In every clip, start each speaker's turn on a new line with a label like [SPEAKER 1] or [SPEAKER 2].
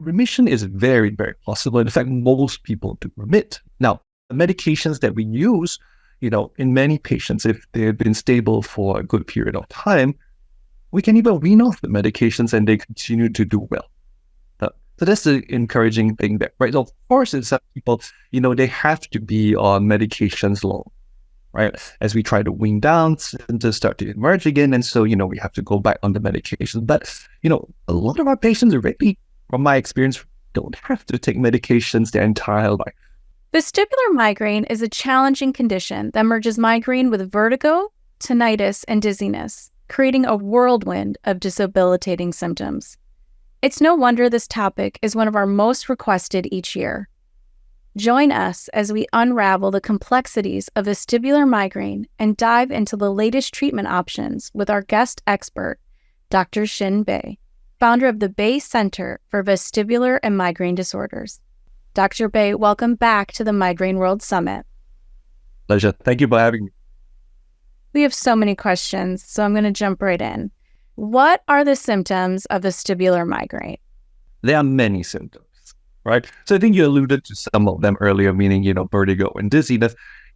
[SPEAKER 1] remission is very, very possible. In fact, most people do remit. Now, the medications that we use, in many patients, if they've been stable for a good period of time, we can even wean off the medications and they continue to do well. So that's the encouraging thing there, right? So of course, in some people, they have to be on medications long, right? As we try to wean down, symptoms start to emerge again. And so, we have to go back on the medication. But, a lot of our patients already, from my experience, don't have to take medications their entire life.
[SPEAKER 2] Vestibular migraine is a challenging condition that merges migraine with vertigo, tinnitus, and dizziness, creating a whirlwind of debilitating symptoms. It's no wonder this topic is one of our most requested each year. Join us as we unravel the complexities of vestibular migraine and dive into the latest treatment options with our guest expert, Dr. Xin Bei, founder of the Bei Center for Vestibular and Migraine Disorders. Dr. Bei, welcome back to the Migraine World Summit.
[SPEAKER 1] Pleasure. Thank you for having me.
[SPEAKER 2] We have so many questions, so I'm going to jump right in. What are the symptoms of vestibular migraine?
[SPEAKER 1] There are many symptoms, right? So I think you alluded to some of them earlier, meaning, vertigo and dizziness.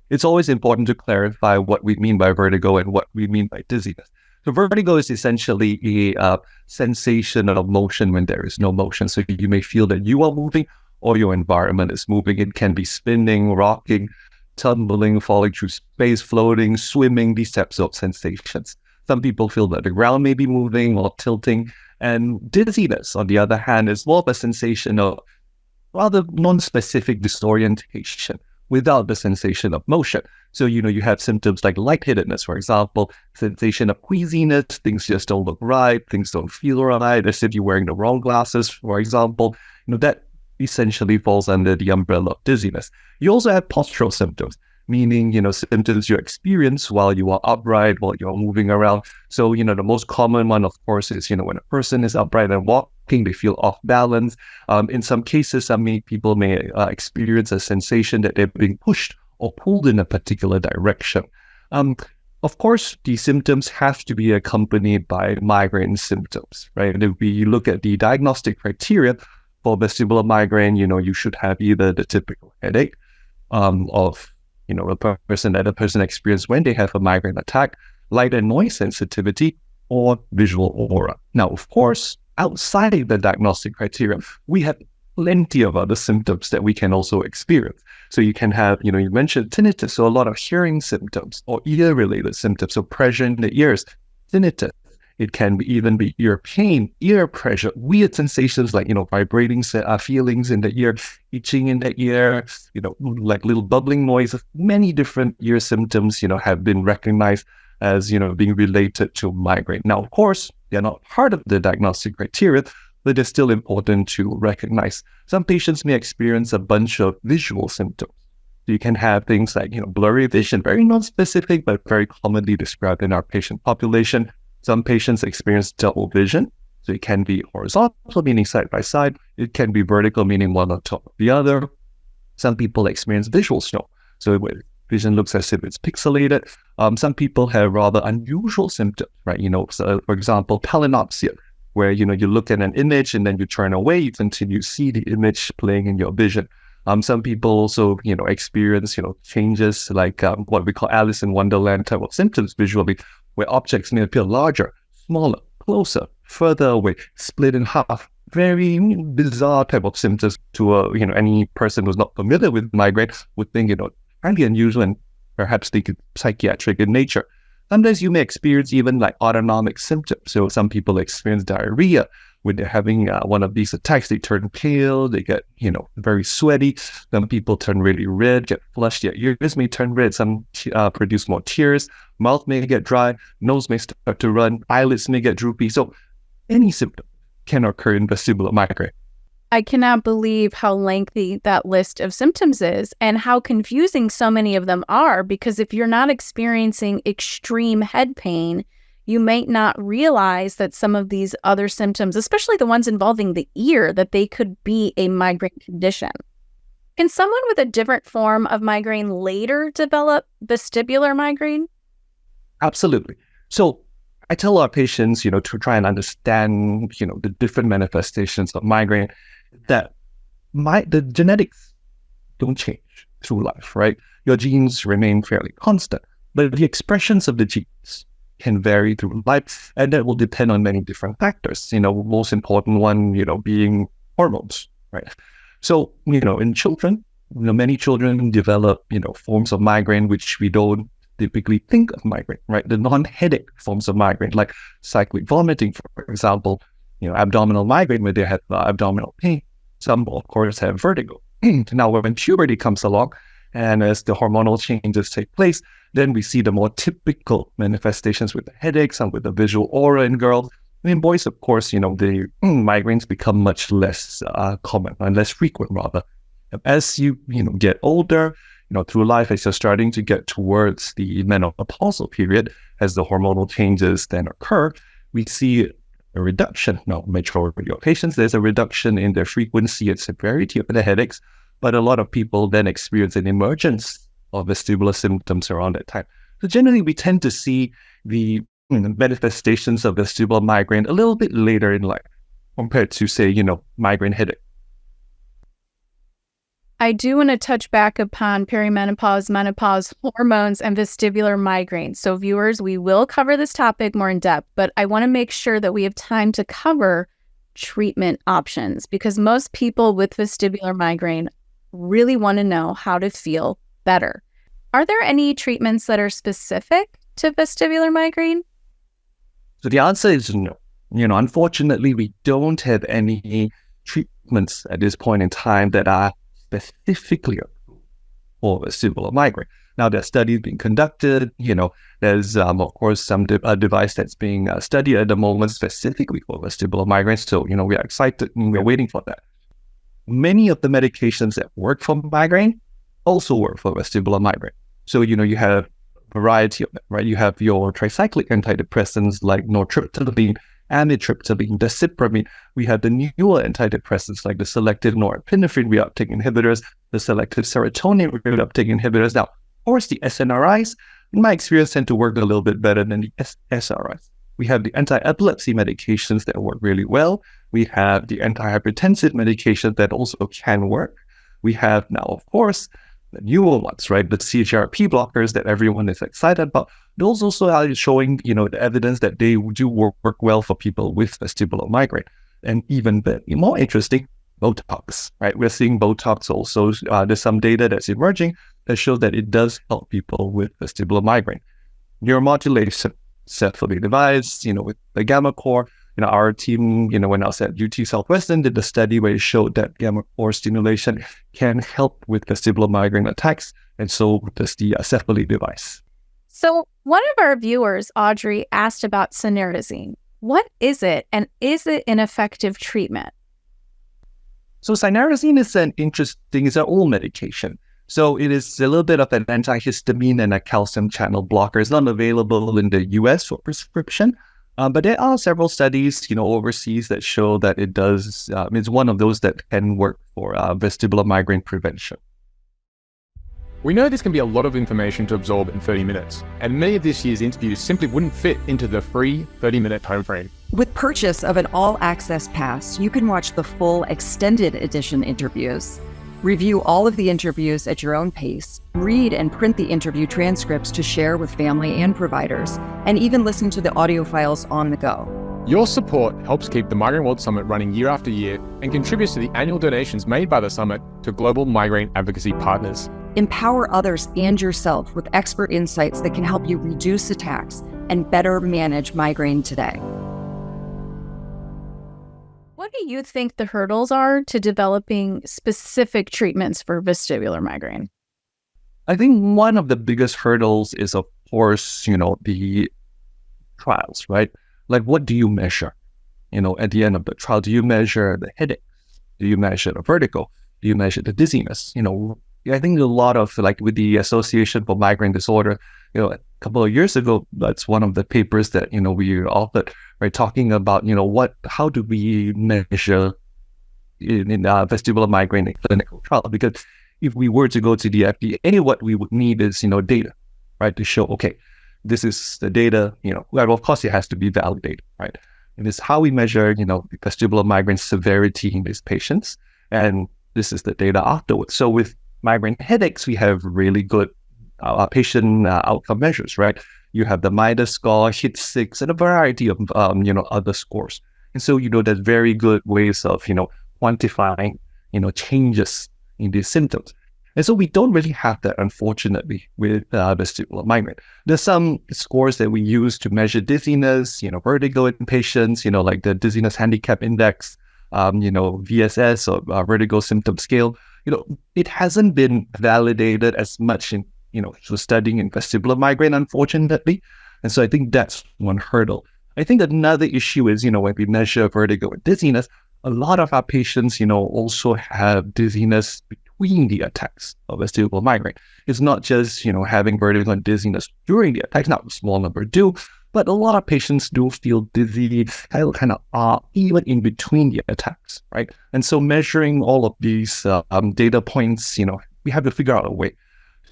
[SPEAKER 1] It's always important to clarify what we mean by vertigo and what we mean by dizziness. So vertigo is essentially a sensation of motion when there is no motion. So you may feel that you are moving or your environment is moving. It can be spinning, rocking, tumbling, falling through space, floating, swimming, these types of sensations. Some people feel that the ground may be moving or tilting. And dizziness, on the other hand, is more of a sensation of rather non-specific disorientation without the sensation of motion. So, you have symptoms like lightheadedness, for example, sensation of queasiness, things just don't look right, things don't feel right, as if you're wearing the wrong glasses, for example. That essentially falls under the umbrella of dizziness. You also have postural symptoms, meaning, symptoms you experience while you are upright, while you're moving around. So, the most common one, of course, is, when a person is upright and walking, they feel off balance. In some cases, people may experience a sensation that they're being pushed or pulled in a particular direction. Of course, these symptoms have to be accompanied by migraine symptoms, right? If we look at the diagnostic criteria for vestibular migraine, you should have either the typical headache of a person experiences when they have a migraine attack, light and noise sensitivity, or visual aura. Now, of course, outside the diagnostic criteria, we have plenty of other symptoms that we can also experience. So you can have, you mentioned tinnitus, so a lot of hearing symptoms or ear-related symptoms, so pressure in the ears, tinnitus. It can even be ear pain, ear pressure, weird sensations like, vibrating feelings in the ear, itching in the ear, like little bubbling noises. Many different ear symptoms, have been recognized as, being related to migraine. Now, of course, they're not part of the diagnostic criteria, but they're still important to recognize. Some patients may experience a bunch of visual symptoms. So you can have things like, blurry vision, very non-specific, but very commonly described in our patient population. Some patients experience double vision. So it can be horizontal, meaning side by side. It can be vertical, meaning one on top of the other. Some people experience visual snow. So vision looks as if it's pixelated. Some people have rather unusual symptoms, right? So for example, palinopsia, where, you look at an image and then you turn away, you continue to see the image playing in your vision. Some people also, experience, changes like what we call Alice in Wonderland type of symptoms visually, where objects may appear larger, smaller, closer, further away, split in half. Very bizarre type of symptoms to any person who's not familiar with migraine would think, highly unusual and perhaps they could psychiatric in nature. Sometimes you may experience even like autonomic symptoms. So some people experience diarrhea when they're having one of these attacks. They turn pale, they get, very sweaty. Some people turn really red, get flushed. Their ears may turn red. Some produce more tears. Mouth may get dry. Nose may start to run. Eyelids may get droopy. So any symptom can occur in vestibular migraine.
[SPEAKER 2] I cannot believe how lengthy that list of symptoms is and how confusing so many of them are, because if you're not experiencing extreme head pain, you might not realize that some of these other symptoms, especially the ones involving the ear, that they could be a migraine condition. Can someone with a different form of migraine later develop vestibular migraine?
[SPEAKER 1] Absolutely. So I tell our patients, to try and understand, the different manifestations of migraine. that the genetics don't change through life, right? Your genes remain fairly constant, but the expressions of the genes can vary through life, and that will depend on many different factors. Most important one, being hormones, right? So, in children, many children develop, forms of migraine which we don't typically think of migraine, right? The non-headache forms of migraine, like cyclic vomiting, for example, abdominal migraine where they have abdominal pain. Some, of course, have vertigo. Now, when puberty comes along, and as the hormonal changes take place, then we see the more typical manifestations with the headaches and with the visual aura in girls. In boys, of course, the migraines become much less common and less frequent, rather. As you get older, through life, as you're starting to get towards the menopausal period, as the hormonal changes then occur, we see a reduction. Now, majority of patients, there's a reduction in their frequency and severity of the headaches, but a lot of people then experience an emergence of vestibular symptoms around that time. So generally, we tend to see the manifestations of vestibular migraine a little bit later in life compared to, say, migraine headache.
[SPEAKER 2] I do want to touch back upon perimenopause, menopause, hormones, and vestibular migraine. So viewers, we will cover this topic more in depth, but I want to make sure that we have time to cover treatment options because most people with vestibular migraine really want to know how to feel better. Are there any treatments that are specific to vestibular migraine?
[SPEAKER 1] So the answer is no. Unfortunately, we don't have any treatments at this point in time that are specifically for vestibular migraine. Now, there's studies being conducted. There's, of course, some device that's being studied at the moment specifically for vestibular migraine. So, we are excited and we're waiting for that. Many of the medications that work for migraine also work for vestibular migraine. So, you have a variety of them, right? You have your tricyclic antidepressants like nortriptyline, amitriptyline, desipramine. We have the newer antidepressants like the selective norepinephrine reuptake inhibitors, the selective serotonin reuptake inhibitors. Now, of course, the SNRIs, in my experience, tend to work a little bit better than the SRIs. We have the anti-epilepsy medications that work really well. We have the antihypertensive medications that also can work. We have now, of course, the newer ones, right? The CGRP blockers that everyone is excited about. Those also are showing, the evidence that they do work well for people with vestibular migraine. And even more interesting, Botox, right? We're seeing Botox also. There's some data that's emerging that shows that it does help people with vestibular migraine. Neuromodulation, cephalic device, with the gamma core. Our team, when I was at UT Southwestern, did the study where it showed that gamma core stimulation can help with vestibular migraine attacks. And so does the cephalic device.
[SPEAKER 2] So one of our viewers, Audrey, asked about cynarizine. What is it, and is it an effective treatment?
[SPEAKER 1] So cynarizine is it's an old medication. So it is a little bit of an antihistamine and a calcium channel blocker. It's not available in the US for prescription, but there are several studies, overseas that show that it does. It's one of those that can work for vestibular migraine prevention.
[SPEAKER 3] We know this can be a lot of information to absorb in 30 minutes, and many of this year's interviews simply wouldn't fit into the free 30-minute timeframe.
[SPEAKER 4] With purchase of an all-access pass, you can watch the full extended edition interviews, review all of the interviews at your own pace, read and print the interview transcripts to share with family and providers, and even listen to the audio files on the go.
[SPEAKER 3] Your support helps keep the Migraine World Summit running year after year and contributes to the annual donations made by the Summit to global migraine advocacy partners.
[SPEAKER 4] Empower others and yourself with expert insights that can help you reduce attacks and better manage migraine today.
[SPEAKER 2] What do you think the hurdles are to developing specific treatments for vestibular migraine?
[SPEAKER 1] I think one of the biggest hurdles is, of course, the trials, right? Like, what do you measure? At the end of the trial, do you measure the headaches? Do you measure the vertigo? Do you measure the dizziness? I think a lot of, like, with the Association for Migraine Disorder, a couple of years ago, that's one of the papers that, we authored, right, talking about, how do we measure in vestibular migraine in clinical trial? Because if we were to go to the FDA, what we would need is, data, right, to show, okay, this is the data, well, of course it has to be validated, right? And it's how we measure, the vestibular migraine severity in these patients. And this is the data afterwards. So with migraine headaches, we have really good patient outcome measures, right? You have the MIDAS score, HIT6, and a variety of, other scores. And so, there's very good ways of, quantifying, changes in these symptoms. And so we don't really have that, unfortunately, with vestibular migraine. There's some scores that we use to measure dizziness, vertigo in patients, like the Dizziness Handicap Index, VSS or Vertigo Symptom Scale. It hasn't been validated as much in, so studying in vestibular migraine, unfortunately. And so I think that's one hurdle. I think another issue is, when we measure vertigo and dizziness, a lot of our patients, also have dizziness between the attacks of vestibular migraine. It's not just, having vertigo and dizziness during the attacks, not a small number do, but a lot of patients do feel dizzy, kind of even in between the attacks, right? And so measuring all of these data points, we have to figure out a way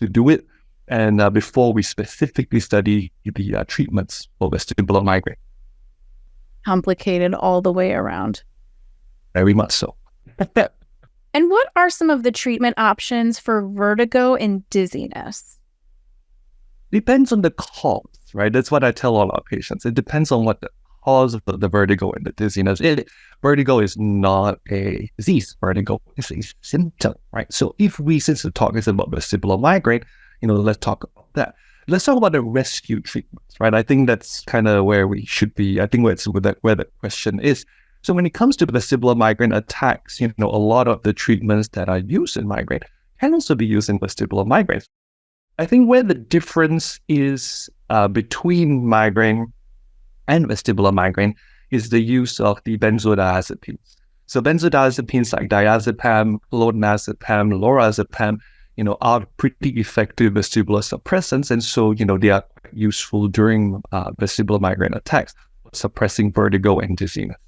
[SPEAKER 1] to do it. And before we specifically study the treatments for vestibular migraine.
[SPEAKER 2] Complicated all the way around.
[SPEAKER 1] Very much so.
[SPEAKER 2] And what are some of the treatment options for vertigo and dizziness?
[SPEAKER 1] Depends on the cause, right? That's what I tell all our patients. It depends on what the cause of the vertigo and the dizziness is. Vertigo is not a disease. Vertigo is a symptom, right? So since the talk is about vestibular migraine, let's talk about that. Let's talk about the rescue treatments, right? I think that's kind of where we should be. I think where the question is. So when it comes to vestibular migraine attacks, a lot of the treatments that are used in migraine can also be used in vestibular migraine. I think where the difference is between migraine and vestibular migraine is the use of the benzodiazepines. So benzodiazepines like diazepam, clonazepam, lorazepam, are pretty effective vestibular suppressants. And so, they are quite useful during vestibular migraine attacks, suppressing vertigo and dizziness.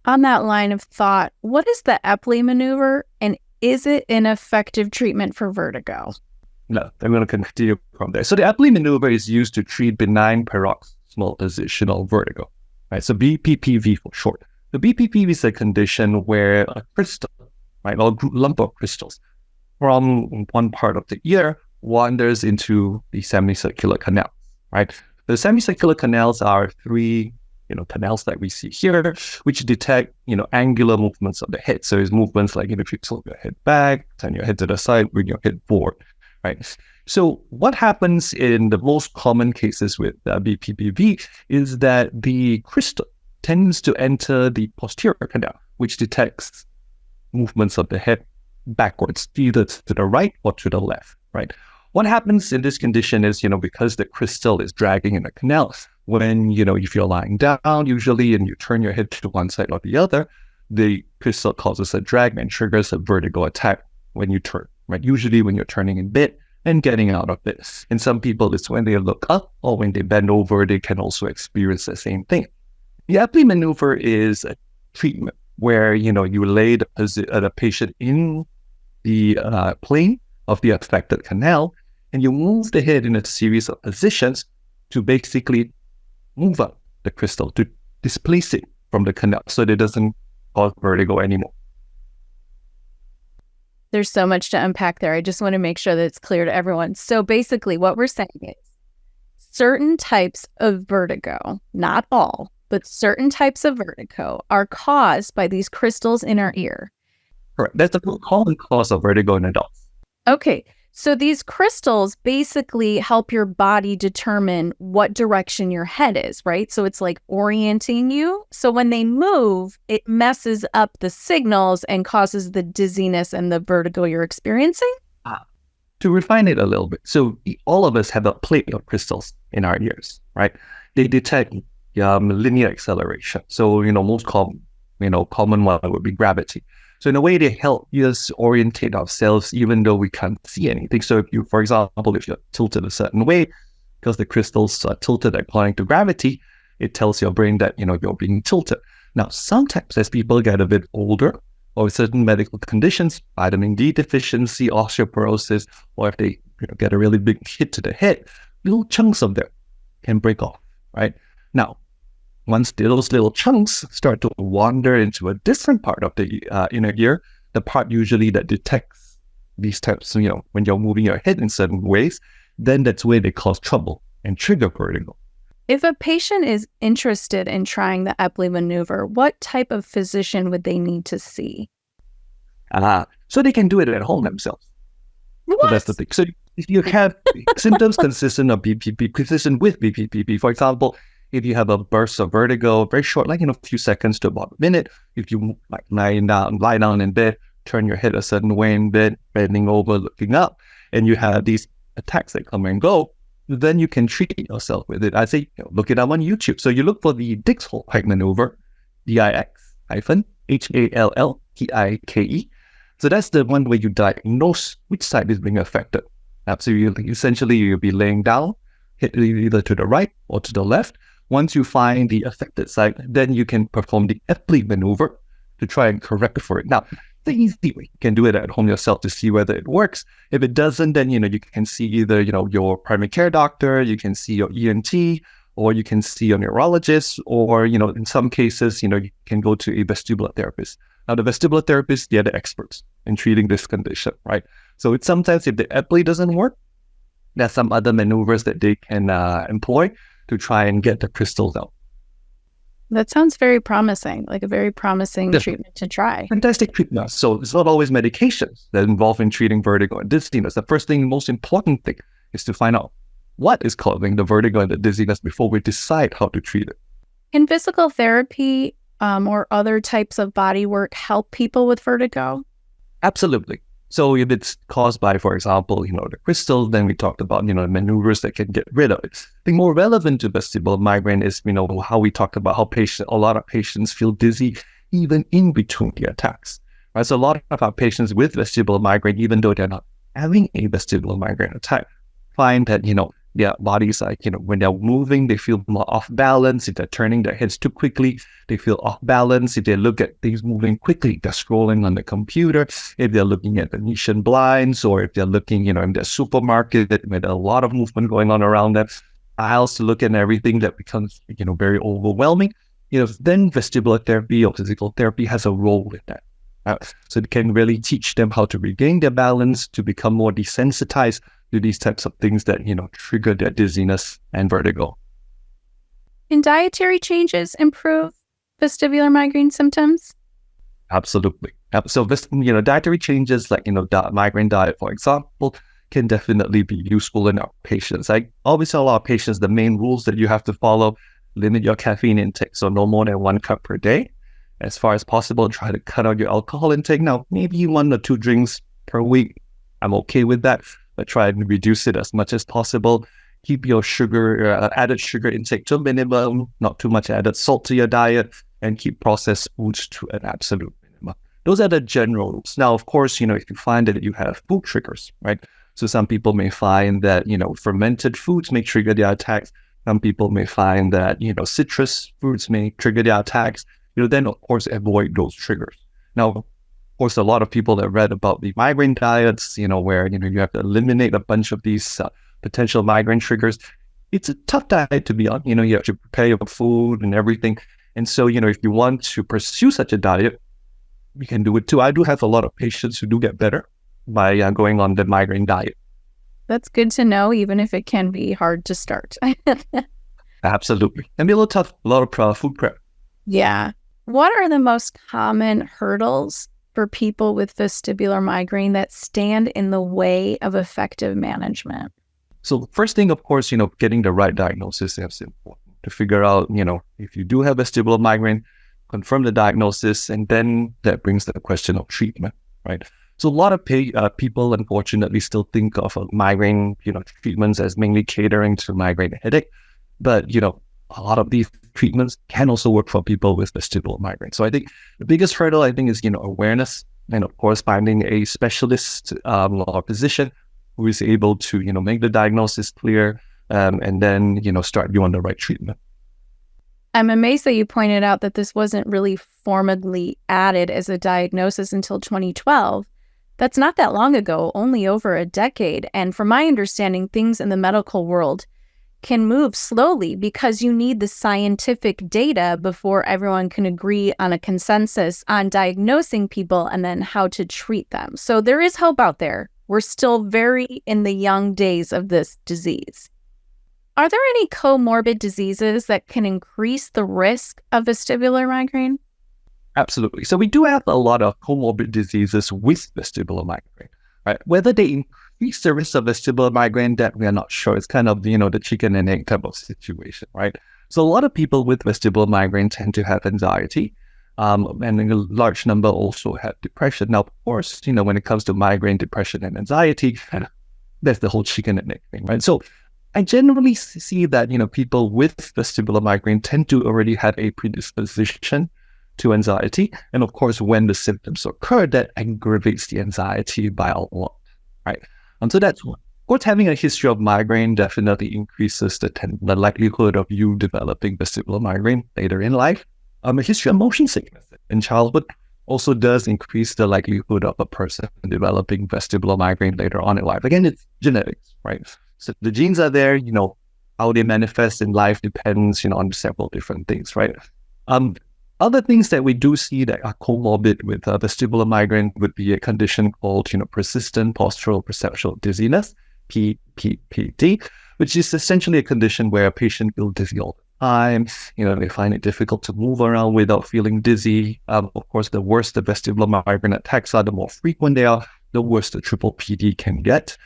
[SPEAKER 2] On that line of thought, what is the Epley maneuver, and is it an effective treatment for vertigo?
[SPEAKER 1] No, I'm going to continue from there. So the Epley maneuver is used to treat benign paroxysmal positional vertigo, right? So BPPV for short. The BPPV is a condition where a crystal, right, or a lump of crystals from one part of the ear wanders into the semicircular canal, right? The semicircular canals are three canals that we see here, which detect, angular movements of the head. So it's movements like, if you tilt your head back, turn your head to the side, bring your head forward, right? So what happens in the most common cases with BPPV is that the crystal tends to enter the posterior canal, which detects movements of the head backwards, either to the right or to the left, right? What happens in this condition is, because the crystal is dragging in the canal, when, if you're lying down usually and you turn your head to one side or the other, the crystal causes a drag and triggers a vertigo attack when you turn, right? Usually when you're turning in bed and getting out of bed. And some people, it's when they look up or when they bend over, they can also experience the same thing. The Epley maneuver is a treatment where, you lay the patient in the plane of the affected canal, and you move the head in a series of positions to basically move up the crystal, to displace it from the canal so that it doesn't cause vertigo anymore.
[SPEAKER 2] There's so much to unpack there. I just want to make sure that it's clear to everyone. So basically what we're saying is certain types of vertigo, not all, but certain types of vertigo are caused by these crystals in our ear.
[SPEAKER 1] Correct. That's the common cause of vertigo in adults.
[SPEAKER 2] Okay. So these crystals basically help your body determine what direction your head is, right? So it's like orienting you. So when they move, it messes up the signals and causes the dizziness and the vertigo you're experiencing.
[SPEAKER 1] To refine it a little bit, so all of us have a plate of crystals in our ears, right? They detect linear acceleration. So, most common one would be gravity. So in a way, they help us orientate ourselves even though we can't see anything. So if you, for example, if you're tilted a certain way, because the crystals are tilted according to gravity, it tells your brain that, you're being tilted. Now, sometimes as people get a bit older or with certain medical conditions, vitamin D deficiency, osteoporosis, or if they get a really big hit to the head, little chunks of them can break off, right? Now, Once those little chunks start to wander into a different part of the inner ear, the part usually that detects these types, when you're moving your head in certain ways, then that's where they cause trouble and trigger vertigo.
[SPEAKER 2] If a patient is interested in trying the Epley maneuver, what type of physician would they need to see?
[SPEAKER 1] So they can do it at home themselves.
[SPEAKER 2] What?
[SPEAKER 1] So that's the thing. So if you have symptoms consistent of BPP, consistent with BPPP, for example, if you have a burst of vertigo, very short, like a few seconds to about a minute, if you lie down in bed, turn your head a certain way in bed, bending over, looking up, and you have these attacks that come and go, then you can treat yourself with it. I say, look it up on YouTube. So you look for the Dix-Hallpike maneuver, Dix-Hallpike. So that's the one where you diagnose which side is being affected. So essentially, you'll be laying down, hit either to the right or to the left. Once you find the affected side, then you can perform the Epley maneuver to try and correct for it. Now, the easy way, you can do it at home yourself to see whether it works. If it doesn't, then, you can see either, your primary care doctor, you can see your ENT, or you can see a neurologist, or, in some cases, you can go to a vestibular therapist. Now, the vestibular therapists, they're the experts in treating this condition, right? So it's sometimes if the Epley doesn't work, there's some other maneuvers that they can employ to try and get the crystals out.
[SPEAKER 2] That sounds very promising, like a very promising treatment to try.
[SPEAKER 1] Fantastic treatment. So it's not always medications that involve in treating vertigo and dizziness. The first thing, most important thing, is to find out what is causing the vertigo and the dizziness before we decide how to treat it.
[SPEAKER 2] Can physical therapy or other types of body work help people with vertigo?
[SPEAKER 1] Absolutely. So if it's caused by, for example, the crystals, then we talked about, maneuvers that can get rid of it. I think more relevant to vestibular migraine is, how we talked about how a lot of patients feel dizzy even in between the attacks. Right? So a lot of our patients with vestibular migraine, even though they're not having a vestibular migraine attack, find that, their bodies, when they're moving, they feel more off balance. If they're turning their heads too quickly, they feel off balance. If they look at things moving quickly, they're scrolling on the computer. If they're looking at Venetian blinds, or if they're looking, in their supermarket with a lot of movement going on around them, aisles to look at everything that becomes, very overwhelming. Then vestibular therapy or physical therapy has a role in that. So it can really teach them how to regain their balance, to become more desensitized to these types of things that, trigger their dizziness and vertigo.
[SPEAKER 2] Can dietary changes improve vestibular migraine symptoms?
[SPEAKER 1] Absolutely. So, dietary changes like, migraine diet, for example, can definitely be useful in our patients. I always tell our patients the main rules that you have to follow: limit your caffeine intake, so no more than 1 cup per day. As far as possible, try to cut out your alcohol intake. Now, maybe 1 or 2 drinks per week, I'm okay with that, but try and reduce it as much as possible. Keep your added sugar intake to a minimum, not too much added salt to your diet, and keep processed foods to an absolute minimum. Those are the general rules. Now, of course, if you find that you have food triggers, right? So some people may find that, fermented foods may trigger their attacks. Some people may find that, citrus fruits may trigger their attacks. Then of course avoid those triggers. Now, of course, a lot of people have read about the migraine diets, where, you have to eliminate a bunch of these potential migraine triggers. It's a tough diet to be on. You have to prepare your food and everything. And so, if you want to pursue such a diet, you can do it too. I do have a lot of patients who do get better by going on the migraine diet.
[SPEAKER 2] That's good to know, even if it can be hard to start.
[SPEAKER 1] Absolutely. And be a little tough, a lot of food prep.
[SPEAKER 2] Yeah. What are the most common hurdles for people with vestibular migraine that stand in the way of effective management?
[SPEAKER 1] So first thing, of course, getting the right diagnosis is important to figure out, if you do have vestibular migraine, confirm the diagnosis, and then that brings the question of treatment, right? So a lot of people, unfortunately, still think of migraine, treatments as mainly catering to migraine headache, but, a lot of these treatments can also work for people with vestibular migraine. So I think the biggest hurdle, is, awareness, and of course, finding a specialist or physician who is able to, make the diagnosis clear, and then, start you on the right treatment.
[SPEAKER 2] I'm amazed that you pointed out that this wasn't really formally added as a diagnosis until 2012. That's not that long ago, only over a decade. And from my understanding, things in the medical world can move slowly because you need the scientific data before everyone can agree on a consensus on diagnosing people and then how to treat them. So there is hope out there. We're still very in the young days of this disease. Are there any comorbid diseases that can increase the risk of vestibular migraine?
[SPEAKER 1] Absolutely. So we do have a lot of comorbid diseases with vestibular migraine, right? Whether they increase the risk of vestibular migraine, that we are not sure. It's kind of, the chicken and egg type of situation, right? So a lot of people with vestibular migraine tend to have anxiety, and a large number also have depression. Now, of course, when it comes to migraine, depression, and anxiety, that's the whole chicken and egg thing, right? So I generally see that, people with vestibular migraine tend to already have a predisposition to anxiety. And of course, when the symptoms occur, that aggravates the anxiety by a lot, right? So that's one. Of course, having a history of migraine definitely increases the likelihood of you developing vestibular migraine later in life. A history of motion sickness in childhood also does increase the likelihood of a person developing vestibular migraine later on in life. Again, it's genetics, right? So the genes are there, how they manifest in life depends, on several different things, right? Other things that we do see that are comorbid with vestibular migraine would be a condition called, persistent postural perceptual dizziness, PPPD, which is essentially a condition where a patient feels dizzy all the time. They find it difficult to move around without feeling dizzy. Of course, the worse the vestibular migraine attacks are, the more frequent they are, the worse the triple PD can get.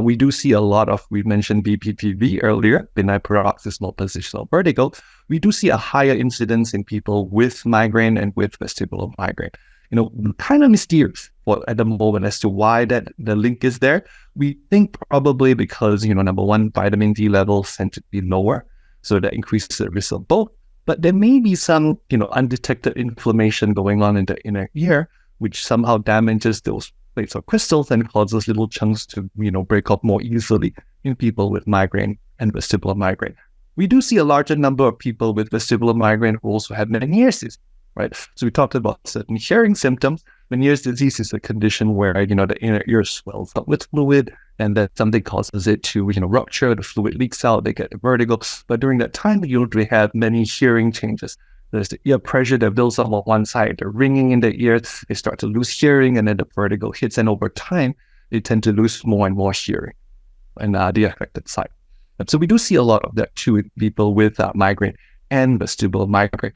[SPEAKER 1] We do see a lot of, we mentioned BPPV earlier, benign paroxysmal positional vertigo. We do see a higher incidence in people with migraine and with vestibular migraine. Kind of mysterious at the moment as to why the link is there. We think probably because, number one, vitamin D levels tend to be lower, so that increases the risk of both. But there may be some, undetected inflammation going on in the inner ear, which somehow damages those plates or crystals and causes little chunks to, break up more easily in people with migraine and vestibular migraine. We do see a larger number of people with vestibular migraine who also have Meniere's disease, right? So we talked about certain hearing symptoms. Meniere's disease is a condition where, the inner ear swells up with fluid, and that something causes it to, rupture, the fluid leaks out, they get vertigo. But during that time, you usually have many hearing changes. There's the ear pressure that builds up on one side, the ringing in the ears, they start to lose hearing, and then the vertigo hits, and over time, they tend to lose more and more hearing on the affected side. And so we do see a lot of that too with people with migraine and vestibular migraine.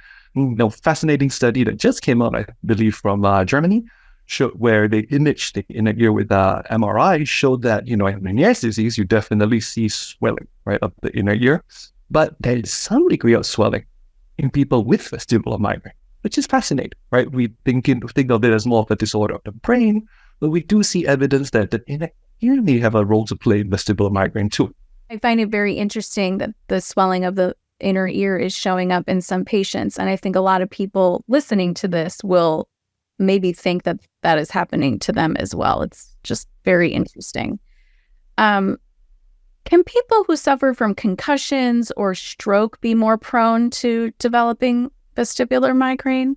[SPEAKER 1] Fascinating study that just came out, I believe, from Germany, showed where they imaged the inner ear with MRI, showed that, in Meniere's disease, you definitely see swelling, right, of the inner ear, but there is some degree of swelling in people with vestibular migraine, which is fascinating, right? We think of it as more of a disorder of the brain, but we do see evidence that the inner ear may have a role to play in vestibular migraine too.
[SPEAKER 2] I find it very interesting that the swelling of the inner ear is showing up in some patients. And I think a lot of people listening to this will maybe think that that is happening to them as well. It's just very interesting. Can people who suffer from concussions or stroke be more prone to developing vestibular migraine?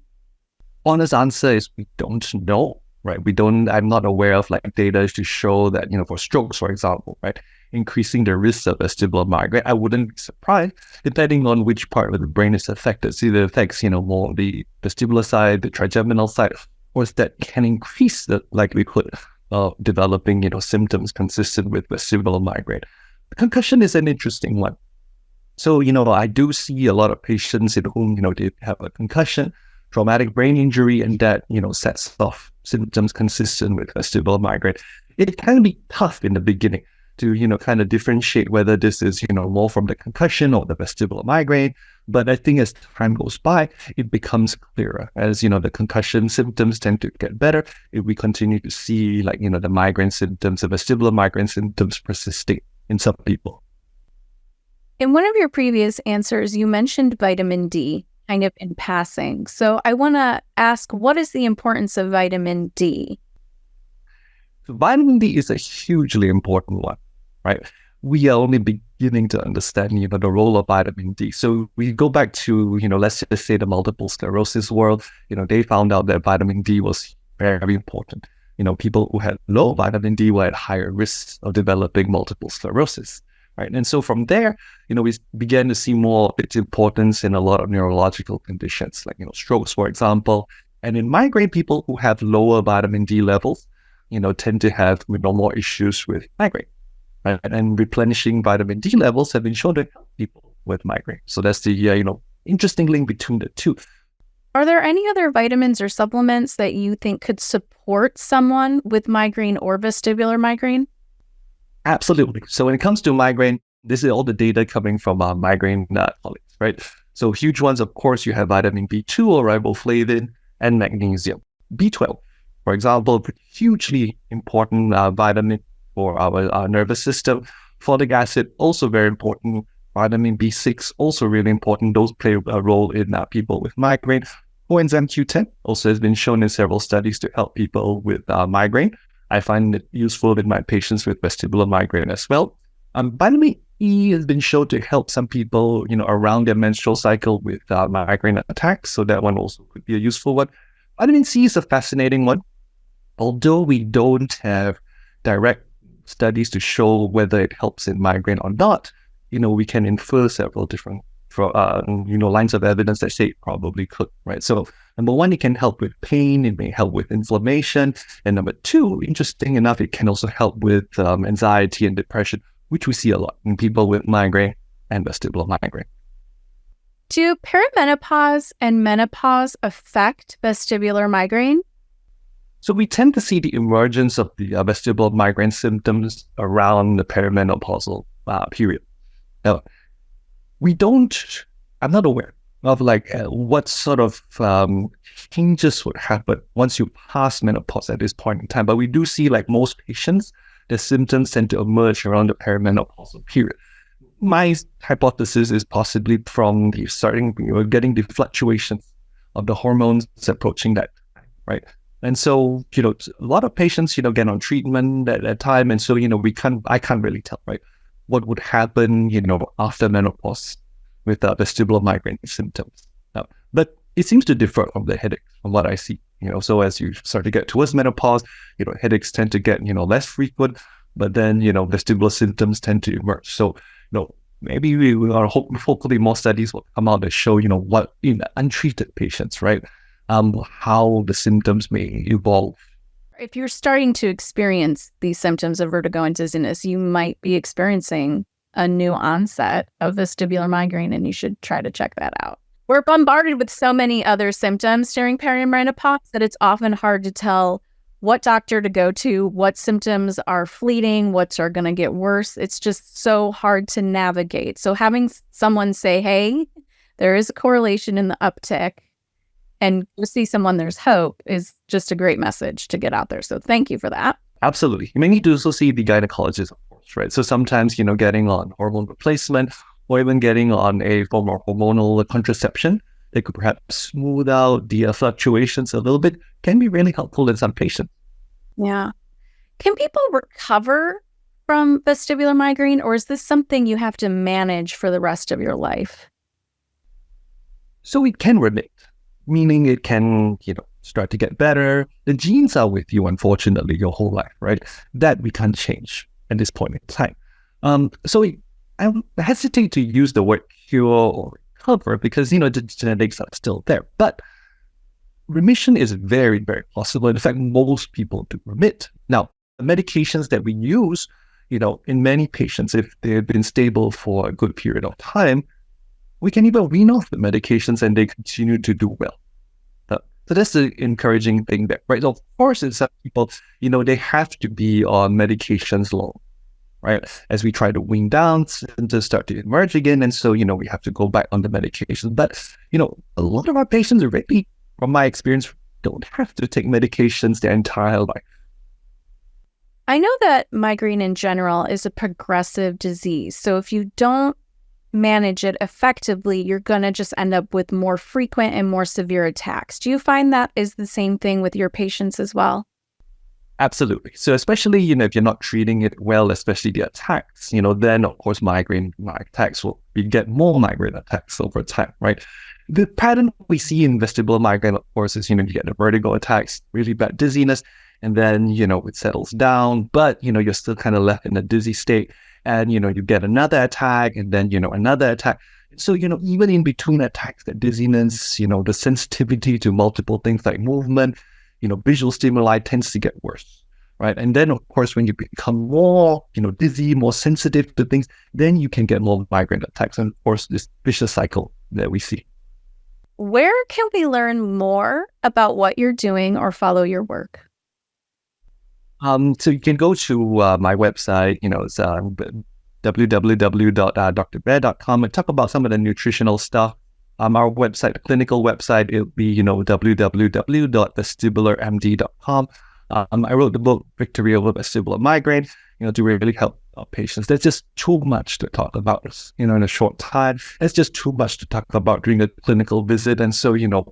[SPEAKER 1] Honest answer is we don't know, right? I'm not aware of data to show that, for strokes, for example, right, increasing the risk of vestibular migraine. I wouldn't be surprised depending on which part of the brain is affected. See, it affects, more the vestibular side, the trigeminal side, of course, that can increase the likelihood of developing, symptoms consistent with vestibular migraine. Concussion is an interesting one. So, I do see a lot of patients in whom, they have a concussion, traumatic brain injury, and that, sets off symptoms consistent with vestibular migraine. It can be tough in the beginning to, kind of differentiate whether this is, more from the concussion or the vestibular migraine. But I think as time goes by, it becomes clearer as, the concussion symptoms tend to get better. If we continue to see the migraine symptoms, the vestibular migraine symptoms persisting in some people.
[SPEAKER 2] In one of your previous answers, you mentioned vitamin D kind of in passing. So I want to ask, what is the importance of vitamin D?
[SPEAKER 1] So vitamin D is a hugely important one, right? We are only beginning to understand, the role of vitamin D. So we go back to, let's just say the multiple sclerosis world, they found out that vitamin D was very important. People who had low vitamin D were at higher risk of developing multiple sclerosis, right? And so from there, we began to see more of its importance in a lot of neurological conditions, like, strokes, for example. And in migraine, people who have lower vitamin D levels, tend to have more issues with migraine, right? And replenishing vitamin D levels have been shown to help people with migraine. So that's the, interesting link between the two.
[SPEAKER 2] Are there any other vitamins or supplements that you think could support someone with migraine or vestibular migraine?
[SPEAKER 1] Absolutely. So when it comes to migraine, this is all the data coming from our migraine colleagues, right? So huge ones, of course, you have vitamin B2 or riboflavin and magnesium. B12, for example, hugely important vitamin for our nervous system. Folic acid, also very important. Vitamin B6, also really important. Those play a role in people with migraine. Coenzyme Q10 also has been shown in several studies to help people with migraine. I find it useful in my patients with vestibular migraine as well. Vitamin E has been shown to help some people, around their menstrual cycle with migraine attacks. So that one also could be a useful one. Vitamin C is a fascinating one. Although we don't have direct studies to show whether it helps in migraine or not, we can infer several different, lines of evidence that say it probably could, right? So number one, it can help with pain. It may help with inflammation. And number two, interesting enough, it can also help with anxiety and depression, which we see a lot in people with migraine and vestibular migraine.
[SPEAKER 2] Do perimenopause and menopause affect vestibular migraine?
[SPEAKER 1] So we tend to see the emergence of the vestibular migraine symptoms around the perimenopausal period. Now, I'm not aware of what sort of changes would happen once you pass menopause at this point in time. But we do see, like most patients, the symptoms tend to emerge around the perimenopausal period. My hypothesis is possibly from getting the fluctuations of the hormones approaching that time, right? And so, a lot of patients, get on treatment at that time. And so, I can't really tell, right, what would happen, after menopause with vestibular migraine symptoms. But it seems to differ from the headaches, from what I see. So as you start to get towards menopause, headaches tend to get, less frequent, but then, vestibular symptoms tend to emerge. So, maybe we are hopefully more studies will come out that show, what in untreated patients, right, how the symptoms may evolve.
[SPEAKER 2] If you're starting to experience these symptoms of vertigo and dizziness, you might be experiencing a new onset of vestibular migraine, and you should try to check that out. We're bombarded with so many other symptoms during perimenopause that it's often hard to tell what doctor to go to, what symptoms are fleeting, what's are going to get worse. It's just so hard to navigate. So having someone say, hey, there is a correlation in the uptick, and to see someone there's hope is just a great message to get out there. So thank you for that.
[SPEAKER 1] Absolutely. You may need to also see the gynecologist, of course, right? So sometimes, getting on hormone replacement or even getting on a form of hormonal contraception that could perhaps smooth out the fluctuations a little bit can be really helpful in some patients.
[SPEAKER 2] Yeah. Can people recover from vestibular migraine, or is this something you have to manage for the rest of your life?
[SPEAKER 1] So it can remit, meaning it can, start to get better. The genes are with you, unfortunately, your whole life, right? That we can't change at this point in time. I hesitate to use the word cure or recover because, the genetics are still there. But remission is very, very possible. In fact, most people do remit. Now, the medications that we use, in many patients, if they've been stable for a good period of time, we can even wean off the medications and they continue to do well. So that's the encouraging thing there, right? So of course, in some people, they have to be on medications long, right? As we try to wean down, symptoms start to emerge again. And so, we have to go back on the medication. But, a lot of our patients really, from my experience, don't have to take medications their entire life.
[SPEAKER 2] I know that migraine in general is a progressive disease. So if you don't manage it effectively, you're going to just end up with more frequent and more severe attacks. Do you find that is the same thing with your patients as well?
[SPEAKER 1] Absolutely. So especially, if you're not treating it well, especially the attacks, then of course, migraine attacks you get more migraine attacks over time, right? The pattern we see in vestibular migraine, of course, is, you get the vertigo attacks, really bad dizziness, and then, it settles down, but, you're still kind of left in a dizzy state. and, you get another attack, and then, another attack. So, even in between attacks, the dizziness, the sensitivity to multiple things like movement, visual stimuli tends to get worse, right? And then, of course, when you become more, dizzy, more sensitive to things, then you can get more migraine attacks. And of course, this vicious cycle that we see.
[SPEAKER 2] Where can we learn more about what you're doing or follow your work?
[SPEAKER 1] So you can go to my website, it's www.drbear.com, and talk about some of the nutritional stuff. Our website, the clinical website, it'll be, www.vestibularmd.com. I wrote the book, Victory Over Vestibular Migraine, to really help our patients. There's just too much to talk about, in a short time. There's just too much to talk about during a clinical visit. And so, I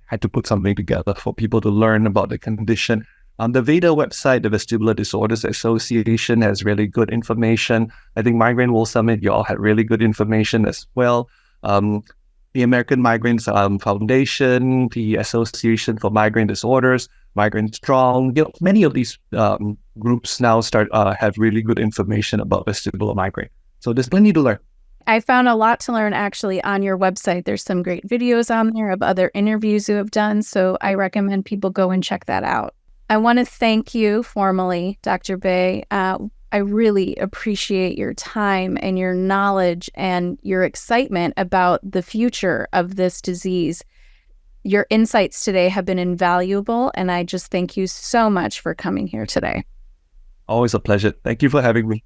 [SPEAKER 1] had to put something together for people to learn about the condition. The VEDA website, the Vestibular Disorders Association, has really good information. I think Migraine World Summit, you all had really good information as well. The American Migraine Foundation, the Association for Migraine Disorders, Migraine Strong, many of these groups now have really good information about vestibular migraine. So there's plenty to learn.
[SPEAKER 2] I found a lot to learn actually on your website. There's some great videos on there of other interviews you have done. So I recommend people go and check that out. I want to thank you formally, Dr. Bae. I really appreciate your time and your knowledge and your excitement about the future of this disease. Your insights today have been invaluable, and I just thank you so much for coming here today.
[SPEAKER 1] Always a pleasure. Thank you for having me.